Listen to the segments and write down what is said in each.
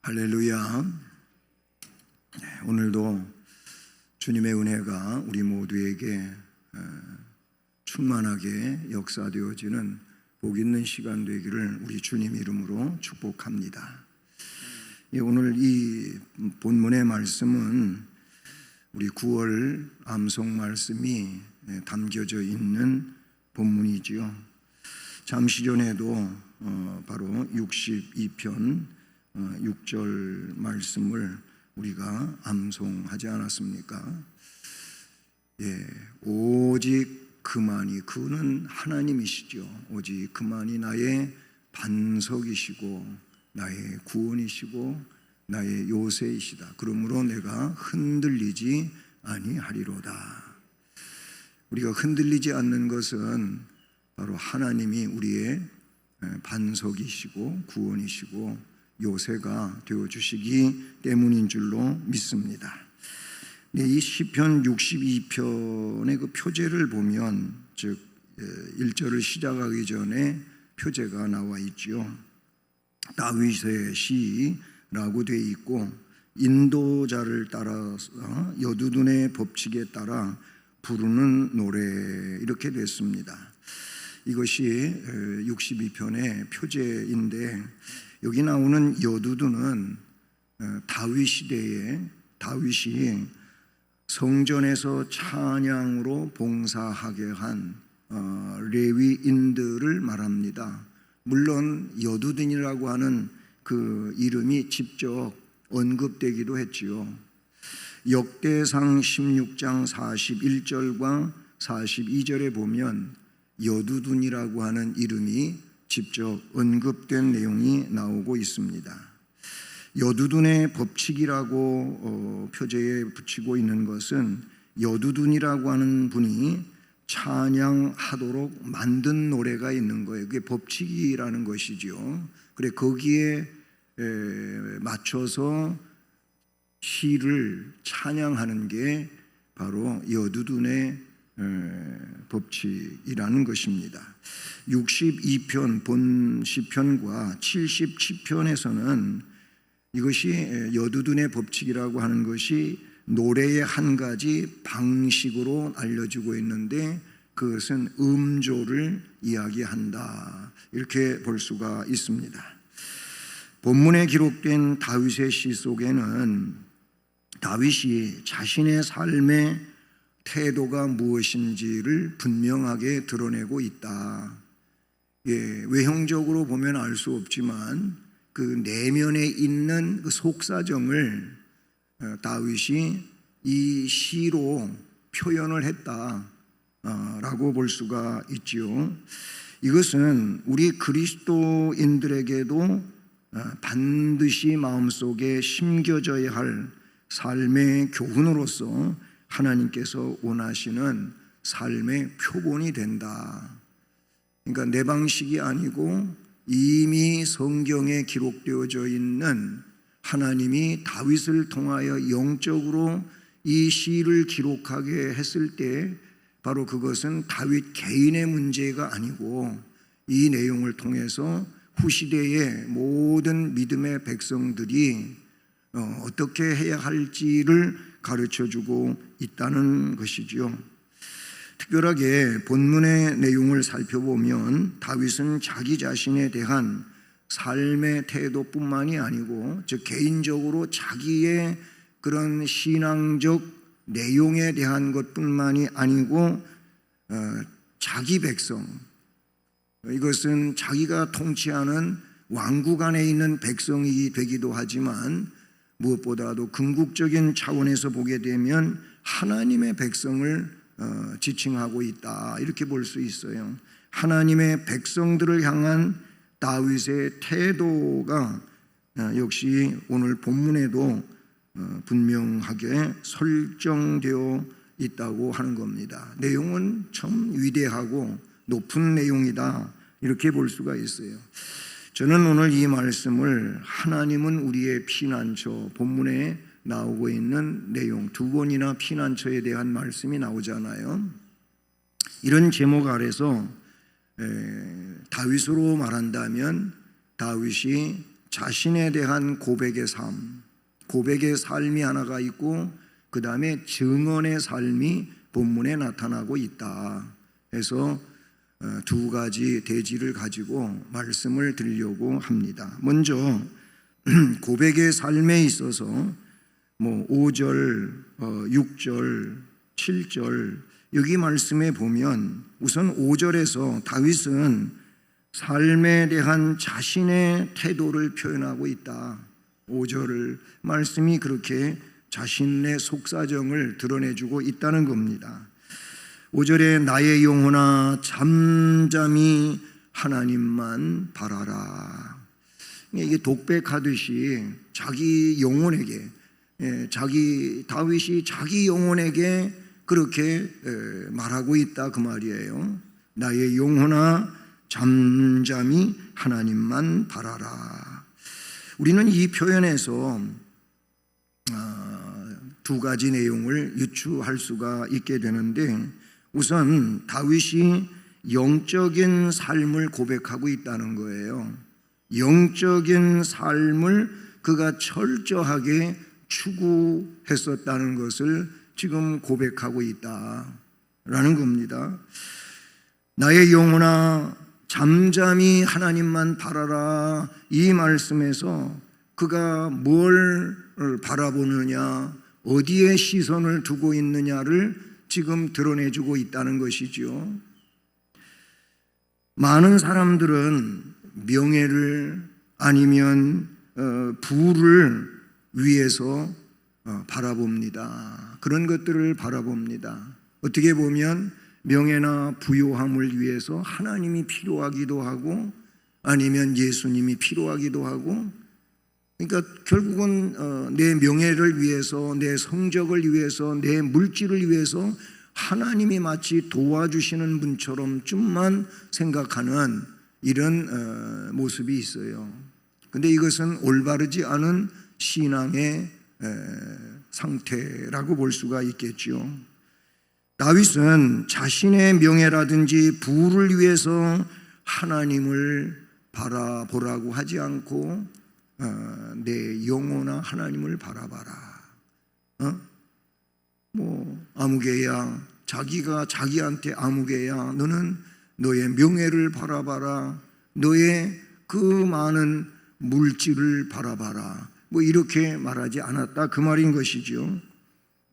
할렐루야. 오늘도 주님의 은혜가 우리 모두에게 충만하게 역사되어지는 복 있는 시간 되기를 우리 주님 이름으로 축복합니다. 오늘 이 본문의 말씀은 우리 9월 암송 말씀이 담겨져 있는 본문이지요. 잠시 전에도 바로 62편 6절 말씀을 우리가 암송하지 않았습니까? 오직 그만이, 그는 하나님이시죠. 오직 그만이 나의 반석이시고 나의 구원이시고 나의 요새이시다. 그러므로 내가 흔들리지 아니하리로다. 우리가 흔들리지 않는 것은 바로 하나님이 우리의 반석이시고 구원이시고 요새가 되어주시기 때문인 줄로 믿습니다. 이 시편 62편의 그 표제를 보면, 즉 1절을 시작하기 전에 표제가 나와 있죠. 다윗의 시라고 되어 있고, 인도자를 따라서 여두둔의 법칙에 따라 부르는 노래, 이렇게 됐습니다. 이것이 62편의 표제인데, 여기 나오는 여두둔은 다윗 시대에 다윗이 성전에서 찬양으로 봉사하게 한 레위인들을 말합니다. 물론 여두둔이라고 하는 그 이름이 직접 언급되기도 했지요. 역대상 16장 41절과 42절에 보면 여두둔이라고 하는 이름이 직접 언급된 내용이 나오고 있습니다. 여두둔의 법칙이라고 표제에 붙이고 있는 것은 여두둔이라고 하는 분이 찬양하도록 만든 노래가 있는 거예요. 그게 법칙이라는 것이죠. 그래, 거기에 맞춰서 시를 찬양하는 게 바로 여두둔의 법칙이라는 것입니다. 62편 본 시편과 77편에서는 이것이 여두둔의 법칙이라고 하는 것이 노래의 한 가지 방식으로 알려지고 있는데, 그것은 음조를 이야기한다, 이렇게 볼 수가 있습니다. 본문에 기록된 다윗의 시 속에는 다윗이 자신의 삶의 태도가 무엇인지를 분명하게 드러내고 있다. 외형적으로 보면 알 수 없지만 그 내면에 있는 그 속사정을 다윗이 이 시로 표현을 했다라고 볼 수가 있지요. 이것은 우리 그리스도인들에게도 반드시 마음속에 심겨져야 할 삶의 교훈으로서 하나님께서 원하시는 삶의 표본이 된다. 그러니까 내 방식이 아니고 이미 성경에 기록되어져 있는, 하나님이 다윗을 통하여 영적으로 이 시를 기록하게 했을 때 바로 그것은 다윗 개인의 문제가 아니고 이 내용을 통해서 후시대의 모든 믿음의 백성들이 어떻게 해야 할지를 가르쳐주고 있다는 것이지요. 특별하게 본문의 내용을 살펴보면 다윗은 자기 자신에 대한 삶의 태도뿐만이 아니고, 즉 개인적으로 자기의 그런 신앙적 내용에 대한 것뿐만이 아니고 자기 백성, 이것은 자기가 통치하는 왕국 안에 있는 백성이 되기도 하지만 무엇보다도 궁극적인 차원에서 보게 되면 하나님의 백성을 지칭하고 있다, 이렇게 볼 수 있어요. 하나님의 백성들을 향한 다윗의 태도가 역시 오늘 본문에도 분명하게 설정되어 있다고 하는 겁니다. 내용은 참 위대하고 높은 내용이다, 이렇게 볼 수가 있어요. 저는 오늘 이 말씀을 하나님은 우리의 피난처, 본문에 나오고 있는 내용, 두 번이나 피난처에 대한 말씀이 나오잖아요. 이런 제목 아래서 다윗으로 말한다면 다윗이 자신에 대한 고백의 삶, 고백의 삶이 하나가 있고 그 다음에 증언의 삶이 본문에 나타나고 있다 해서 두 가지 대지를 가지고 말씀을 드리려고 합니다. 먼저 고백의 삶에 있어서 5절, 6절, 7절 여기 말씀에 보면 우선 5절에서 다윗은 삶에 대한 자신의 태도를 표현하고 있다. 5절 말씀이 그렇게 자신의 속사정을 드러내주고 있다는 겁니다. 5절에 나의 영혼아 잠잠히 하나님만 바라라. 이게 독백하듯이 자기 영혼에게, 다윗이 자기 영혼에게 그렇게 말하고 있다 그 말이에요. 나의 영혼아 잠잠히 하나님만 바라라. 우리는 이 표현에서 두 가지 내용을 유추할 수가 있게 되는데, 우선 다윗이 영적인 삶을 고백하고 있다는 거예요. 영적인 삶을 그가 철저하게 추구했었다는 것을 지금 고백하고 있다라는 겁니다. 나의 영혼아 잠잠히 하나님만 바라라. 이 말씀에서 그가 뭘 바라보느냐, 어디에 시선을 두고 있느냐를 지금 드러내주고 있다는 것이죠. 많은 사람들은 명예를 아니면 부를 위해서 바라봅니다. 그런 것들을 바라봅니다. 어떻게 보면 명예나 부요함을 위해서 하나님이 필요하기도 하고 아니면 예수님이 필요하기도 하고, 그러니까 결국은 내 명예를 위해서, 내 성적을 위해서, 내 물질을 위해서 하나님이 마치 도와주시는 분처럼 좀만 생각하는 이런 모습이 있어요. 근데 이것은 올바르지 않은 신앙의 상태라고 볼 수가 있겠죠. 다윗은 자신의 명예라든지 부를 위해서 하나님을 바라보라고 하지 않고 내 영혼아 하나님을 바라봐라. 아무개야, 자기가 자기한테 아무개야, 너는 너의 명예를 바라봐라, 너의 그 많은 물질을 바라봐라, 이렇게 말하지 않았다 그 말인 것이죠.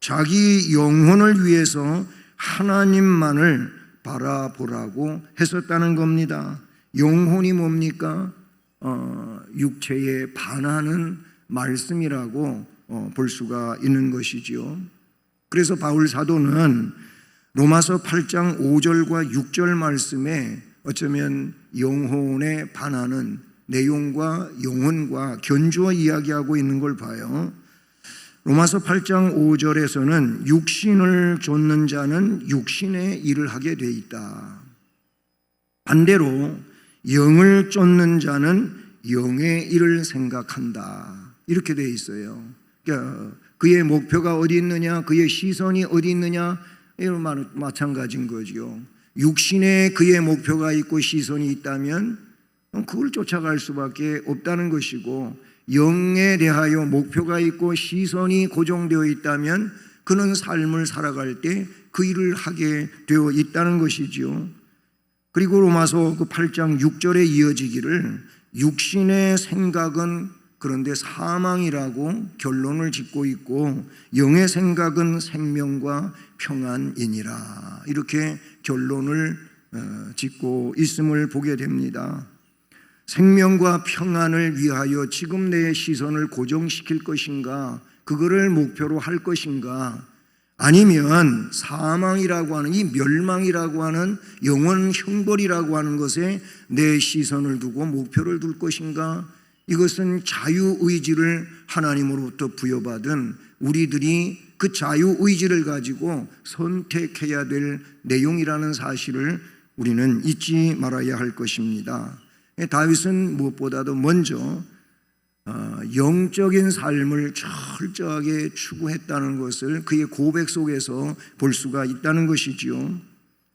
자기 영혼을 위해서 하나님만을 바라보라고 했었다는 겁니다. 영혼이 뭡니까? 육체에 반하는 말씀이라고 볼 수가 있는 것이지요. 그래서 바울 사도는 로마서 8장 5절과 6절 말씀에 어쩌면 영혼에 반하는 내용과 영혼과 견주어 이야기하고 있는 걸 봐요. 로마서 8장 5절에서는 육신을 좇는 자는 육신의 일을 하게 돼 있다. 반대로 영을 쫓는 자는 영의 일을 생각한다. 이렇게 돼 있어요. 그러니까 그의 목표가 어디 있느냐, 그의 시선이 어디 있느냐, 이런 말은 마찬가지인 거죠. 육신에 그의 목표가 있고 시선이 있다면 그걸 쫓아갈 수밖에 없다는 것이고, 영에 대하여 목표가 있고 시선이 고정되어 있다면 그는 삶을 살아갈 때 그 일을 하게 되어 있다는 것이지요. 그리고 로마서 그 8장 6절에 이어지기를 육신의 생각은 그런데 사망이라고 결론을 짓고 있고 영의 생각은 생명과 평안이니라, 이렇게 결론을 짓고 있음을 보게 됩니다. 생명과 평안을 위하여 지금 내 시선을 고정시킬 것인가, 그거를 목표로 할 것인가, 아니면 사망이라고 하는, 이 멸망이라고 하는 영원 형벌이라고 하는 것에 내 시선을 두고 목표를 둘 것인가. 이것은 자유의지를 하나님으로부터 부여받은 우리들이 그 자유의지를 가지고 선택해야 될 내용이라는 사실을 우리는 잊지 말아야 할 것입니다. 다윗은 무엇보다도 먼저 영적인 삶을 철저하게 추구했다는 것을 그의 고백 속에서 볼 수가 있다는 것이지요.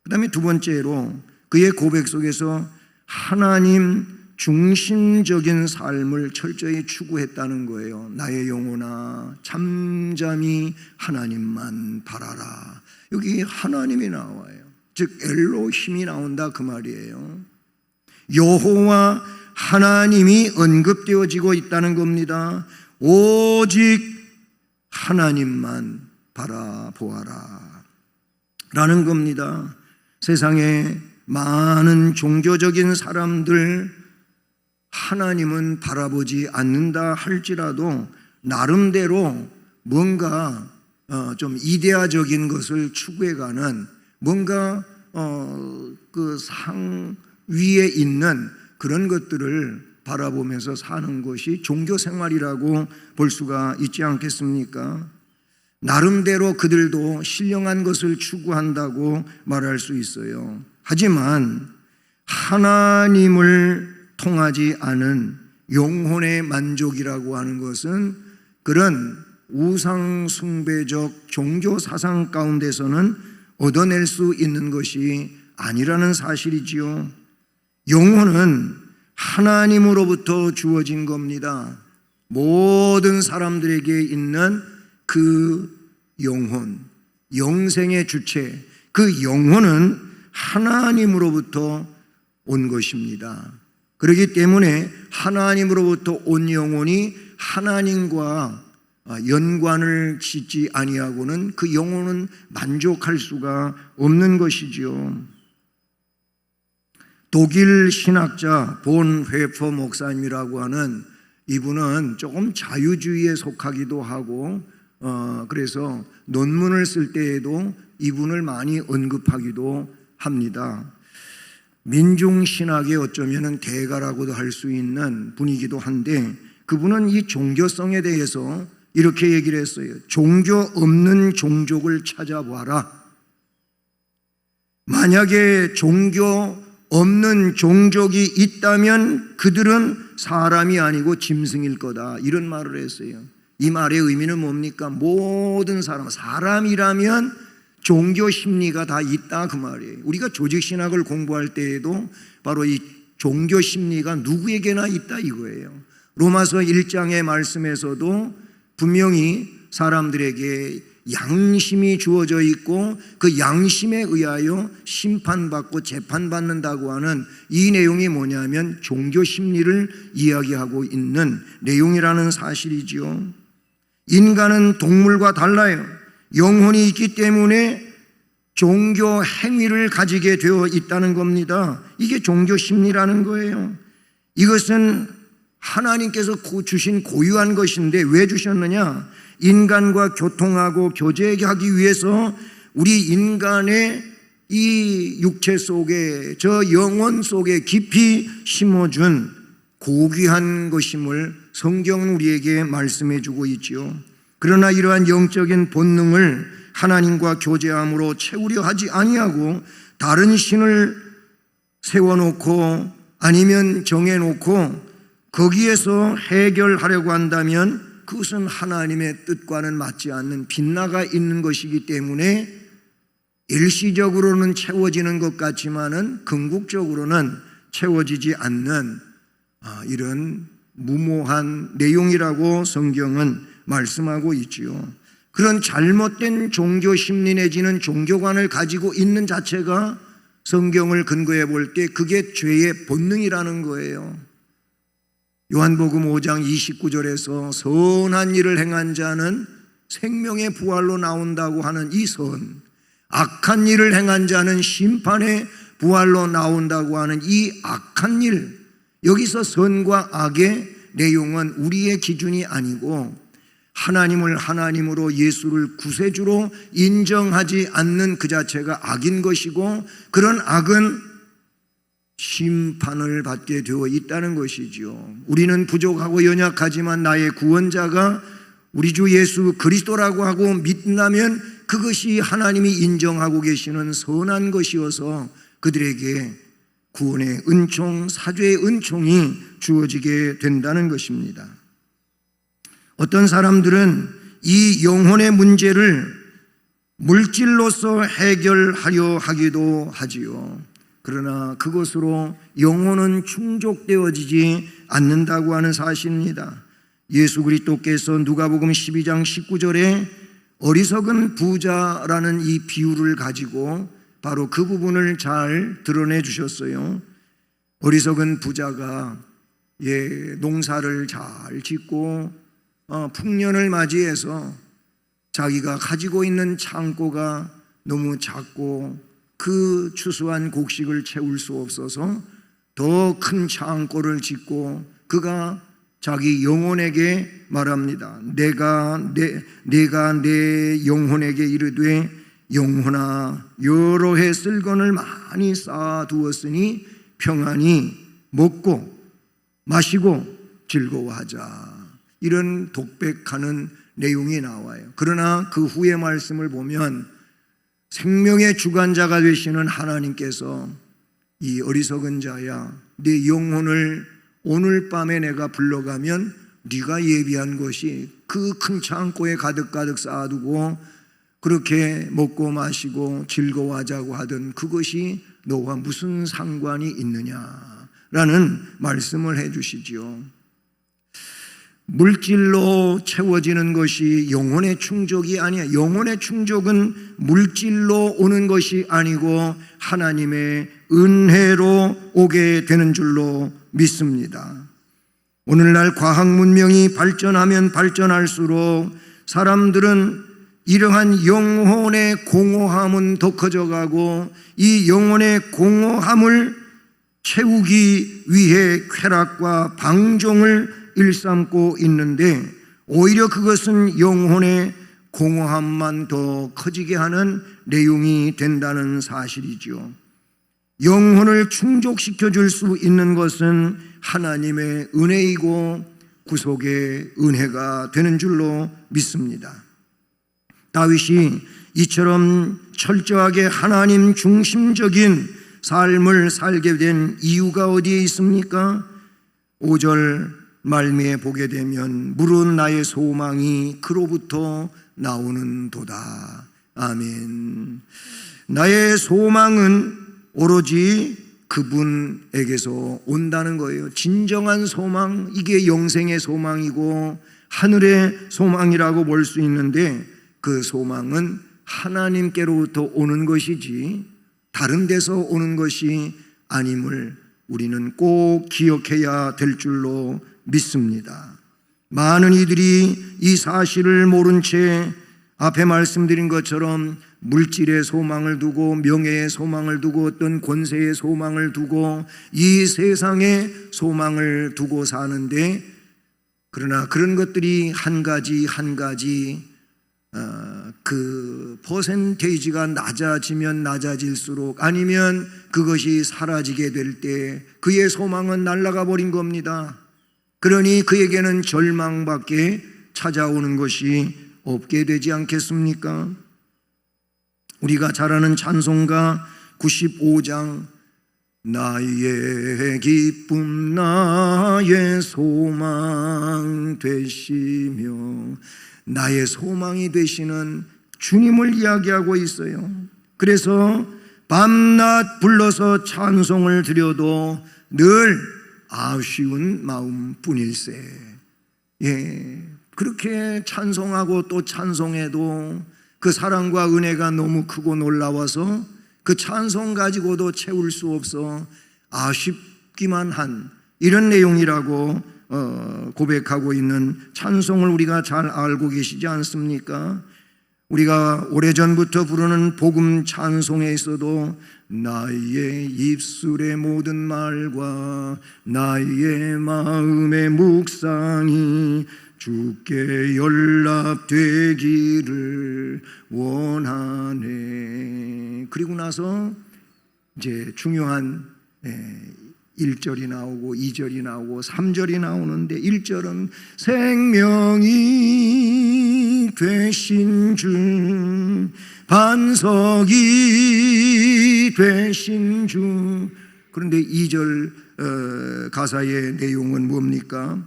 그 다음에 두 번째로 그의 고백 속에서 하나님 중심적인 삶을 철저히 추구했다는 거예요. 나의 영혼아 잠잠히 하나님만 바라라. 여기 하나님이 나와요. 즉 엘로힘이 나온다 그 말이에요. 여호와 하나님이 언급되어지고 있다는 겁니다. 오직 하나님만 바라보아라 라는 겁니다. 세상에 많은 종교적인 사람들 하나님은 바라보지 않는다 할지라도 나름대로 뭔가 좀 이데아적인 것을 추구해가는 뭔가 그 상 위에 있는 그런 것들을 바라보면서 사는 것이 종교 생활이라고 볼 수가 있지 않겠습니까? 나름대로 그들도 신령한 것을 추구한다고 말할 수 있어요. 하지만 하나님을 통하지 않은 영혼의 만족이라고 하는 것은 그런 우상숭배적 종교 사상 가운데서는 얻어낼 수 있는 것이 아니라는 사실이지요. 영혼은 하나님으로부터 주어진 겁니다. 모든 사람들에게 있는 그 영혼, 영생의 주체, 그 영혼은 하나님으로부터 온 것입니다. 그렇기 때문에 하나님으로부터 온 영혼이 하나님과 연관을 짓지 아니하고는 그 영혼은 만족할 수가 없는 것이지요. 독일 신학자 본 회퍼 목사님이라고 하는 이분은 조금 자유주의에 속하기도 하고 그래서 논문을 쓸 때에도 이분을 많이 언급하기도 합니다. 민중신학의 어쩌면 대가라고도 할 수 있는 분이기도 한데 그분은 이 종교성에 대해서 이렇게 얘기를 했어요. 종교 없는 종족을 찾아봐라. 만약에 종교 없는 종족이 있다면 그들은 사람이 아니고 짐승일 거다. 이런 말을 했어요. 이 말의 의미는 뭡니까? 모든 사람이라면 종교 심리가 다 있다 그 말이에요. 우리가 조직신학을 공부할 때에도 바로 이 종교 심리가 누구에게나 있다 이거예요. 로마서 1장의 말씀에서도 분명히 사람들에게 양심이 주어져 있고 그 양심에 의하여 심판받고 재판받는다고 하는 이 내용이 뭐냐면 종교 심리를 이야기하고 있는 내용이라는 사실이지요. 인간은 동물과 달라요. 영혼이 있기 때문에 종교 행위를 가지게 되어 있다는 겁니다. 이게 종교 심리라는 거예요. 이것은 하나님께서 주신 고유한 것인데 왜 주셨느냐? 인간과 교통하고 교제하기 위해서 우리 인간의 이 육체 속에 저 영혼 속에 깊이 심어준 고귀한 것임을 성경은 우리에게 말씀해 주고 있지요. 그러나 이러한 영적인 본능을 하나님과 교제함으로 채우려 하지 아니하고 다른 신을 세워놓고 아니면 정해놓고 거기에서 해결하려고 한다면 그것은 하나님의 뜻과는 맞지 않는 빗나가 있는 것이기 때문에 일시적으로는 채워지는 것 같지만은 궁극적으로는 채워지지 않는 이런 무모한 내용이라고 성경은 말씀하고 있지요. 그런 잘못된 종교 심리 내지는 종교관을 가지고 있는 자체가 성경을 근거해 볼 때 그게 죄의 본능이라는 거예요. 요한복음 5장 29절에서 선한 일을 행한 자는 생명의 부활로 나온다고 하는 이 선, 악한 일을 행한 자는 심판의 부활로 나온다고 하는 이 악한 일, 여기서 선과 악의 내용은 우리의 기준이 아니고 하나님을 하나님으로 예수를 구세주로 인정하지 않는 그 자체가 악인 것이고 그런 악은 심판을 받게 되어 있다는 것이죠. 우리는 부족하고 연약하지만 나의 구원자가 우리 주 예수 그리스도라고 하고 믿는다면 그것이 하나님이 인정하고 계시는 선한 것이어서 그들에게 구원의 은총, 사죄의 은총이 주어지게 된다는 것입니다. 어떤 사람들은 이 영혼의 문제를 물질로서 해결하려 하기도 하지요. 그러나 그것으로 영혼은 충족되어지지 않는다고 하는 사실입니다. 예수 그리스도께서 누가복음 12장 19절에 어리석은 부자라는 이 비유를 가지고 바로 그 부분을 잘 드러내 주셨어요. 어리석은 부자가 농사를 잘 짓고 풍년을 맞이해서 자기가 가지고 있는 창고가 너무 작고 그 추수한 곡식을 채울 수 없어서 더 큰 창고를 짓고 그가 자기 영혼에게 말합니다. 내가 내 영혼에게 이르되 영혼아 여러 해 쓸건을 많이 쌓아두었으니 평안히 먹고 마시고 즐거워하자. 이런 독백하는 내용이 나와요. 그러나 그 후의 말씀을 보면 생명의 주관자가 되시는 하나님께서 이 어리석은 자야 내 영혼을 오늘 밤에 내가 불러가면 네가 예비한 것이 그 큰 창고에 가득 쌓아두고 그렇게 먹고 마시고 즐거워하자고 하던 그것이 너와 무슨 상관이 있느냐라는 말씀을 해 주시지요. 물질로 채워지는 것이 영혼의 충족이 아니야. 영혼의 충족은 물질로 오는 것이 아니고 하나님의 은혜로 오게 되는 줄로 믿습니다. 오늘날 과학 문명이 발전하면 발전할수록 사람들은 이러한 영혼의 공허함은 더 커져가고 이 영혼의 공허함을 채우기 위해 쾌락과 방종을 일삼고 있는데 오히려 그것은 영혼의 공허함만 더 커지게 하는 내용이 된다는 사실이죠. 영혼을 충족시켜 줄 수 있는 것은 하나님의 은혜이고 구속의 은혜가 되는 줄로 믿습니다. 다윗이 이처럼 철저하게 하나님 중심적인 삶을 살게 된 이유가 어디에 있습니까? 5절 말미에 보게 되면 무릇 나의 소망이 그로부터 나오는도다. 아멘. 나의 소망은 오로지 그분에게서 온다는 거예요. 진정한 소망, 이게 영생의 소망이고 하늘의 소망이라고 볼 수 있는데 그 소망은 하나님께로부터 오는 것이지 다른 데서 오는 것이 아님을 우리는 꼭 기억해야 될 줄로 믿습니다. 많은 이들이 이 사실을 모른 채 앞에 말씀드린 것처럼 물질의 소망을 두고 명예의 소망을 두고 어떤 권세의 소망을 두고 이 세상의 소망을 두고 사는데 그러나 그런 것들이 한 가지 그 퍼센테이지가 낮아지면 낮아질수록 아니면 그것이 사라지게 될 때 그의 소망은 날아가 버린 겁니다. 그러니 그에게는 절망밖에 찾아오는 것이 없게 되지 않겠습니까? 우리가 잘 아는 찬송가 95장 나의 기쁨 나의 소망 되시며 나의 소망이 되시는 주님을 이야기하고 있어요. 그래서 밤낮 불러서 찬송을 드려도 늘 아쉬운 마음뿐일세. 그렇게 찬송하고 또 찬송해도 그 사랑과 은혜가 너무 크고 놀라워서 그 찬송 가지고도 채울 수 없어 아쉽기만 한 이런 내용이라고 고백하고 있는 찬송을 우리가 잘 알고 계시지 않습니까? 우리가 오래전부터 부르는 복음 찬송에 있어도 나의 입술의 모든 말과 나의 마음의 묵상이 주께 연락되기를 원하네. 그리고 나서 이제 중요한 1절이 나오고 2절이 나오고 3절이 나오는데 1절은 생명이 되신 주 반석이 되신 주. 그런데 2절 가사의 내용은 뭡니까?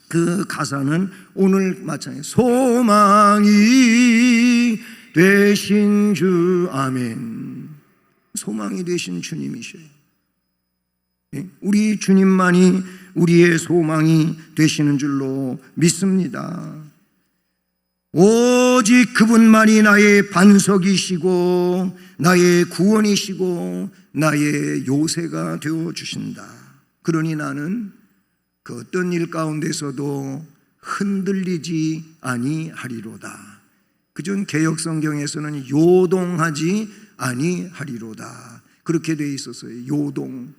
그 가사는 오늘 마찬가지 소망이 되신 주. 아멘. 소망이 되신 주님이셔요. 우리 주님만이 우리의 소망이 되시는 줄로 믿습니다. 오직 그분만이 나의 반석이시고 나의 구원이시고 나의 요새가 되어주신다. 그러니 나는 그 어떤 일 가운데서도 흔들리지 아니하리로다. 그전 개역성경에서는 요동하지 아니하리로다 그렇게 되어 있었어요. 요동,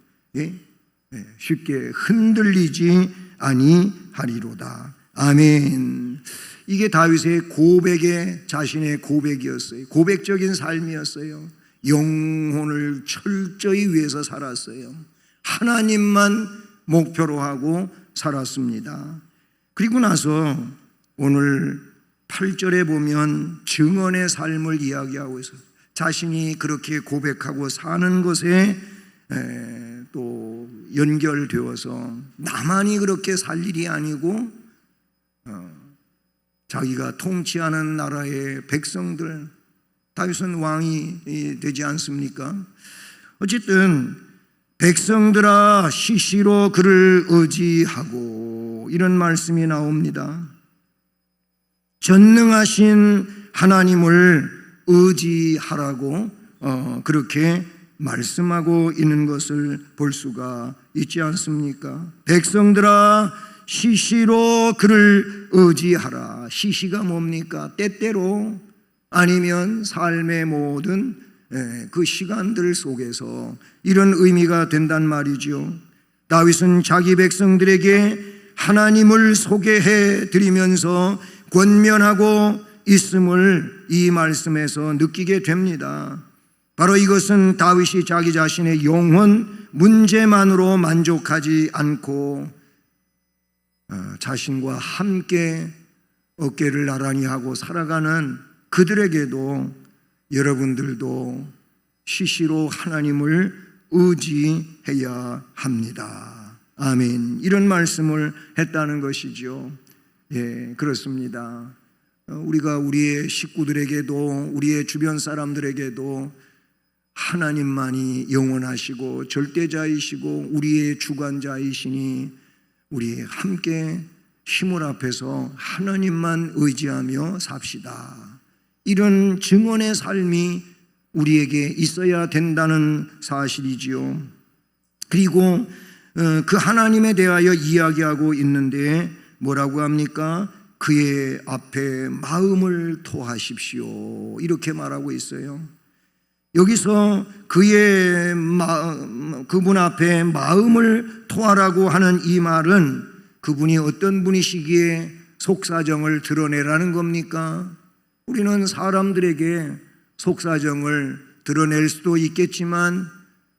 쉽게 흔들리지 아니하리로다. 아멘. 이게 다윗의 고백의 자신의 고백이었어요. 고백적인 삶이었어요. 영혼을 철저히 위해서 살았어요. 하나님만 목표로 하고 살았습니다. 그리고 나서 오늘 8절에 보면 증언의 삶을 이야기하고 있어요. 자신이 그렇게 고백하고 사는 것에 또 연결되어서 나만이 그렇게 살 일이 아니고 자기가 통치하는 나라의 백성들, 다윗은 왕이 되지 않습니까? 어쨌든 백성들아 시시로 그를 의지하고 이런 말씀이 나옵니다. 전능하신 하나님을 의지하라고 그렇게 말씀하고 있는 것을 볼 수가 있지 않습니까? 백성들아 시시로 그를 의지하라. 시시가 뭡니까? 때때로 아니면 삶의 모든 그 시간들 속에서 이런 의미가 된단 말이죠. 다윗은 자기 백성들에게 하나님을 소개해 드리면서 권면하고 있음을 이 말씀에서 느끼게 됩니다. 바로 이것은 다윗이 자기 자신의 영혼 문제만으로 만족하지 않고 자신과 함께 어깨를 나란히 하고 살아가는 그들에게도 여러분들도 시시로 하나님을 의지해야 합니다. 아멘. 이런 말씀을 했다는 것이죠. 예, 그렇습니다. 우리가 우리의 식구들에게도 우리의 주변 사람들에게도 하나님만이 영원하시고 절대자이시고 우리의 주관자이시니 우리 함께 힘을 앞에서 하나님만 의지하며 삽시다. 이런 증언의 삶이 우리에게 있어야 된다는 사실이지요. 그리고 그 하나님에 대하여 이야기하고 있는데 뭐라고 합니까? 그의 앞에 마음을 토하십시오. 이렇게 말하고 있어요. 여기서 그분 앞에 마음을 토하라고 하는 이 말은 그분이 어떤 분이시기에 속사정을 드러내라는 겁니까? 우리는 사람들에게 속사정을 드러낼 수도 있겠지만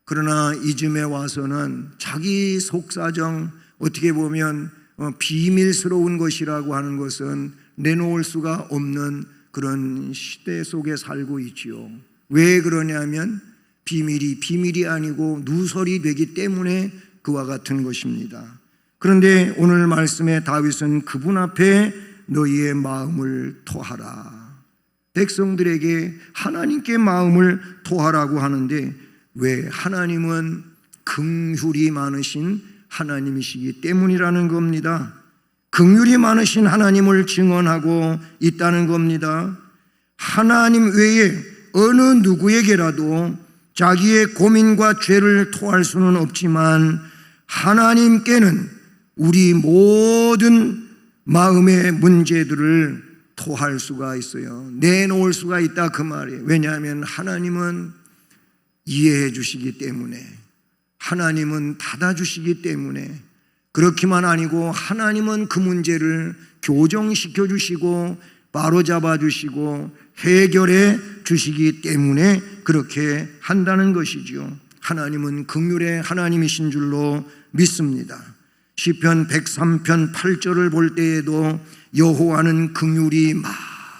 그러나 이쯤에 와서는 자기 속사정, 어떻게 보면 비밀스러운 것이라고 하는 것은 내놓을 수가 없는 그런 시대 속에 살고 있지요. 왜 그러냐면 비밀이 아니고 누설이 되기 때문에 그와 같은 것입니다. 그런데 오늘 말씀에 다윗은 그분 앞에 너희의 마음을 토하라. 백성들에게 하나님께 마음을 토하라고 하는데 왜? 하나님은 긍휼이 많으신 하나님이시기 때문이라는 겁니다. 긍휼이 많으신 하나님을 증언하고 있다는 겁니다. 하나님 외에 어느 누구에게라도 자기의 고민과 죄를 토할 수는 없지만 하나님께는 우리 모든 마음의 문제들을 토할 수가 있어요. 내놓을 수가 있다 그 말이에요. 왜냐하면 하나님은 이해해 주시기 때문에, 하나님은 받아주시기 때문에, 그렇기만 아니고 하나님은 그 문제를 교정시켜 주시고 바로잡아 주시고 해결해 주시기 때문에 그렇게 한다는 것이죠. 하나님은 긍휼의 하나님이신 줄로 믿습니다. 시편 103편 8절을 볼 때에도 여호와는 긍휼이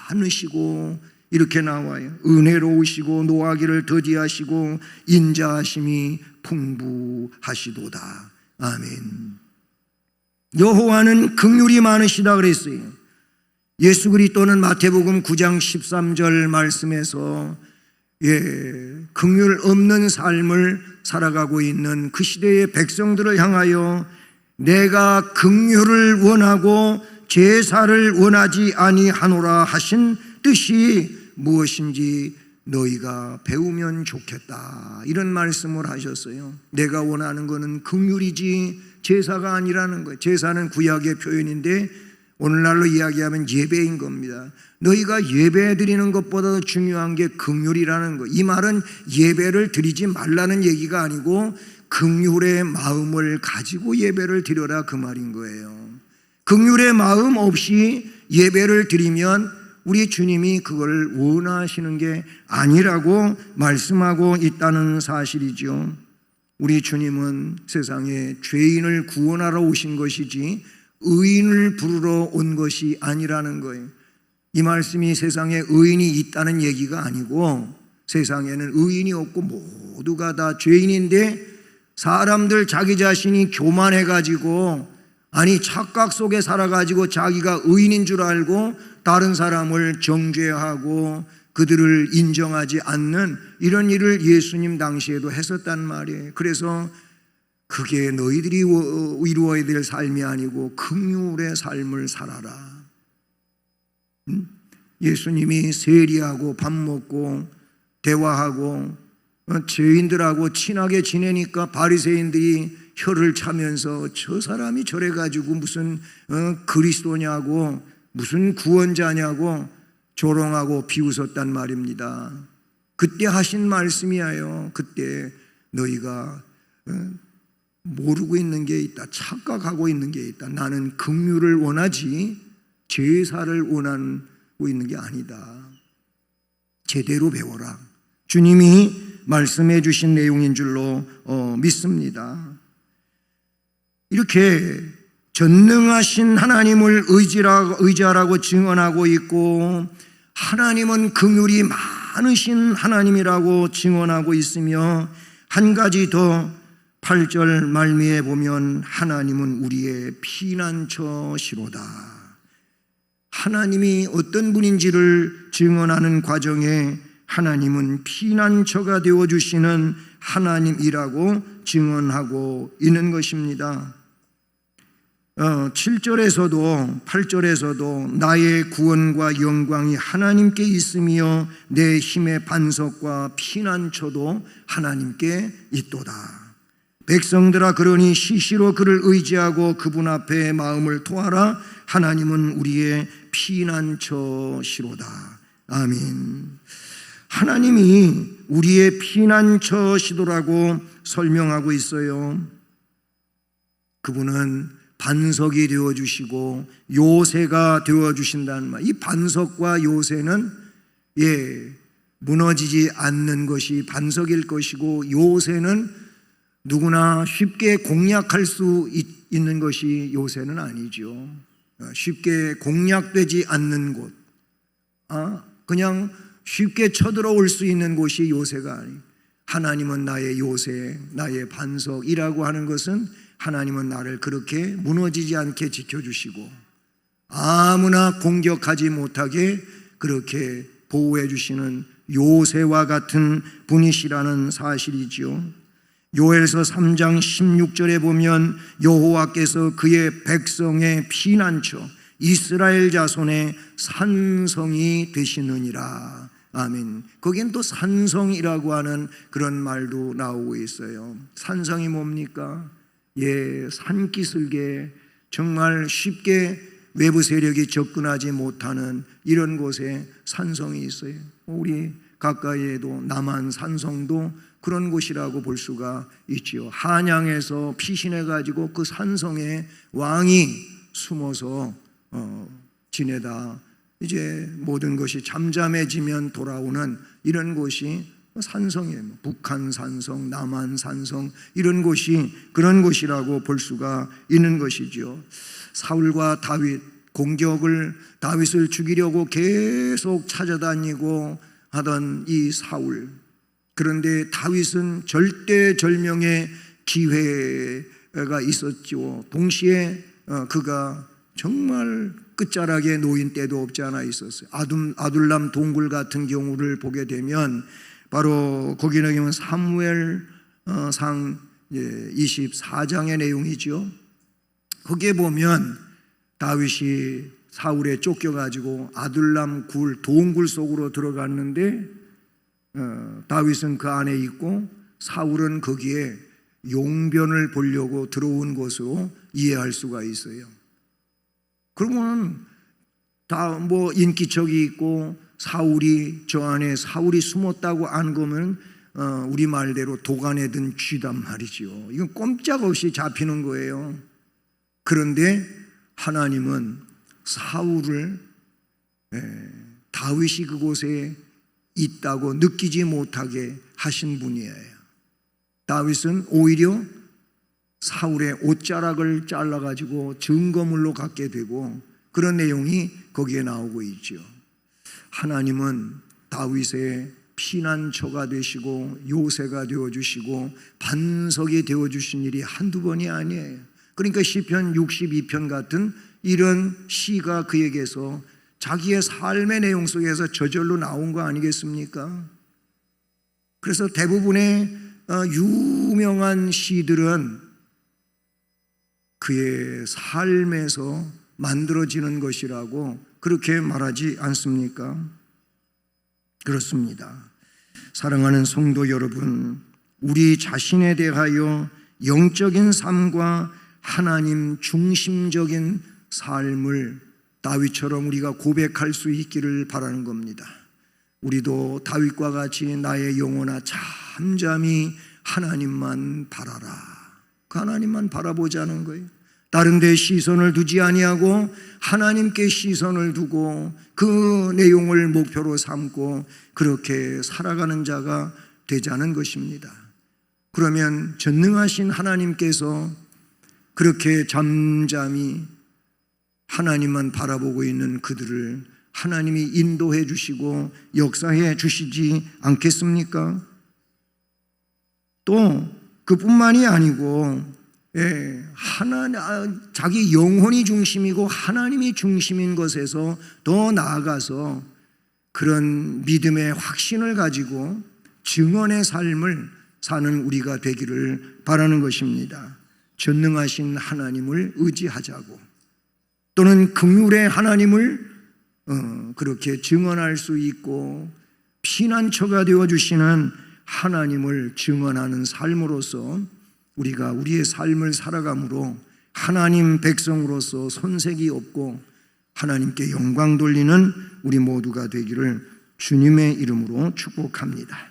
많으시고 이렇게 나와요. 은혜로우시고 노하기를 더디하시고 인자하심이 풍부하시도다. 아멘. 여호와는 긍휼이 많으시다 그랬어요. 예수 그리스도는 마태복음 9장 13절 말씀에서 긍휼 없는 삶을 살아가고 있는 그 시대의 백성들을 향하여 내가 긍휼을 원하고 제사를 원하지 아니하노라 하신 뜻이 무엇인지 너희가 배우면 좋겠다, 이런 말씀을 하셨어요. 내가 원하는 것은 긍휼이지 제사가 아니라는 거예요. 제사는 구약의 표현인데 오늘날로 이야기하면 예배인 겁니다. 너희가 예배 드리는 것보다 중요한 게 긍휼이라는 거. 이 말은 예배를 드리지 말라는 얘기가 아니고 긍휼의 마음을 가지고 예배를 드려라, 그 말인 거예요. 긍휼의 마음 없이 예배를 드리면 우리 주님이 그걸 원하시는 게 아니라고 말씀하고 있다는 사실이죠. 우리 주님은 세상에 죄인을 구원하러 오신 것이지 의인을 부르러 온 것이 아니라는 거예요. 이 말씀이 세상에 의인이 있다는 얘기가 아니고 세상에는 의인이 없고 모두가 다 죄인인데 사람들 자기 자신이 교만해가지고, 아니 착각 속에 살아가지고 자기가 의인인 줄 알고 다른 사람을 정죄하고 그들을 인정하지 않는 이런 일을 예수님 당시에도 했었단 말이에요. 그래서 그게 너희들이 이루어야 될 삶이 아니고 긍휼의 삶을 살아라. 예수님이 세리하고 밥 먹고 대화하고 죄인들하고 친하게 지내니까 바리새인들이 혀를 차면서 저 사람이 저래가지고 무슨 그리스도냐고 무슨 구원자냐고 조롱하고 비웃었단 말입니다. 그때 하신 말씀이에요. 그때 너희가 모르고 있는 게 있다, 착각하고 있는 게 있다. 나는 긍휼을 원하지 제사를 원하고 있는 게 아니다. 제대로 배워라. 주님이 말씀해 주신 내용인 줄로 믿습니다. 이렇게 전능하신 하나님을 의지하라고 증언하고 있고 하나님은 긍휼이 많으신 하나님이라고 증언하고 있으며, 한 가지 더 8절 말미에 보면 하나님은 우리의 피난처시로다. 하나님이 어떤 분인지를 증언하는 과정에 하나님은 피난처가 되어주시는 하나님이라고 증언하고 있는 것입니다. 7절에서도 8절에서도 나의 구원과 영광이 하나님께 있으며 내 힘의 반석과 피난처도 하나님께 있도다. 백성들아 그러니 시시로 그를 의지하고 그분 앞에 마음을 토하라. 하나님은 우리의 피난처시로다. 아멘. 하나님이 우리의 피난처시도라고 설명하고 있어요. 그분은 반석이 되어주시고 요새가 되어주신다는 말. 이 반석과 요새는 무너지지 않는 것이 반석일 것이고, 요새는 누구나 쉽게 공략할 수 있는 것이 요새는 아니죠. 쉽게 공략되지 않는 곳, 그냥 쉽게 쳐들어올 수 있는 곳이 요새가 아니에요. 하나님은 나의 요새, 나의 반석이라고 하는 것은 하나님은 나를 그렇게 무너지지 않게 지켜주시고 아무나 공격하지 못하게 그렇게 보호해 주시는 요새와 같은 분이시라는 사실이지요. 요엘서 3장 16절에 보면 여호와께서 그의 백성의 피난처 이스라엘 자손의 산성이 되시느니라. 아멘. 거긴 또 산성이라고 하는 그런 말도 나오고 있어요. 산성이 뭡니까? 산기슭에 정말 쉽게 외부 세력이 접근하지 못하는 이런 곳에 산성이 있어요. 우리 가까이에도 남한 산성도 그런 곳이라고 볼 수가 있지요. 한양에서 피신해가지고 그 산성에 왕이 숨어서 지내다 이제 모든 것이 잠잠해지면 돌아오는 이런 곳이 산성이에요. 북한 산성, 남한 산성, 이런 곳이 그런 곳이라고 볼 수가 있는 것이죠. 사울과 다윗 다윗을 죽이려고 계속 찾아다니고 하던 이 사울, 그런데 다윗은 절대절명의 기회가 있었죠. 동시에 그가 정말 끝자락에 놓인 때도 없지 않아 있었어요. 아둘람 동굴 같은 경우를 보게 되면 바로 거기는 보면 사무엘 상 24장의 내용이죠. 거기에 보면 다윗이 사울에 쫓겨가지고 아둘람 굴 동굴 속으로 들어갔는데 다윗은 그 안에 있고 사울은 거기에 용변을 보려고 들어온 것으로 이해할 수가 있어요. 그러면 다 뭐 인기척이 있고 사울이 저 안에 사울이 숨었다고 안 거면 우리 말대로 도간에 든 쥐단 말이죠. 이건 꼼짝없이 잡히는 거예요. 그런데 하나님은 사울을 다윗이 그곳에 있다고 느끼지 못하게 하신 분이에요. 다윗은 오히려 사울의 옷자락을 잘라가지고 증거물로 갖게 되고 그런 내용이 거기에 나오고 있죠. 하나님은 다윗의 피난처가 되시고 요새가 되어주시고 반석이 되어주신 일이 한두 번이 아니에요. 그러니까 시편 62편 같은 이런 시가 그에게서 자기의 삶의 내용 속에서 저절로 나온 거 아니겠습니까? 그래서 대부분의 유명한 시들은 그의 삶에서 만들어지는 것이라고 그렇게 말하지 않습니까? 그렇습니다. 사랑하는 성도 여러분, 우리 자신에 대하여 영적인 삶과 하나님 중심적인 삶을 다윗처럼 우리가 고백할 수 있기를 바라는 겁니다. 우리도 다윗과 같이 나의 영혼아 잠잠히 하나님만 바라라. 그 하나님만 바라보자는 거예요. 다른 데 시선을 두지 아니하고 하나님께 시선을 두고 그 내용을 목표로 삼고 그렇게 살아가는 자가 되자는 것입니다. 그러면 전능하신 하나님께서 그렇게 잠잠히 하나님만 바라보고 있는 그들을 하나님이 인도해 주시고 역사해 주시지 않겠습니까? 또 그뿐만이 아니고 자기 영혼이 중심이고 하나님이 중심인 것에서 더 나아가서 그런 믿음의 확신을 가지고 증언의 삶을 사는 우리가 되기를 바라는 것입니다. 전능하신 하나님을 의지하자고 또는 긍휼의 하나님을 그렇게 증언할 수 있고 피난처가 되어주시는 하나님을 증언하는 삶으로서 우리가 우리의 삶을 살아감으로 하나님 백성으로서 손색이 없고 하나님께 영광 돌리는 우리 모두가 되기를 주님의 이름으로 축복합니다.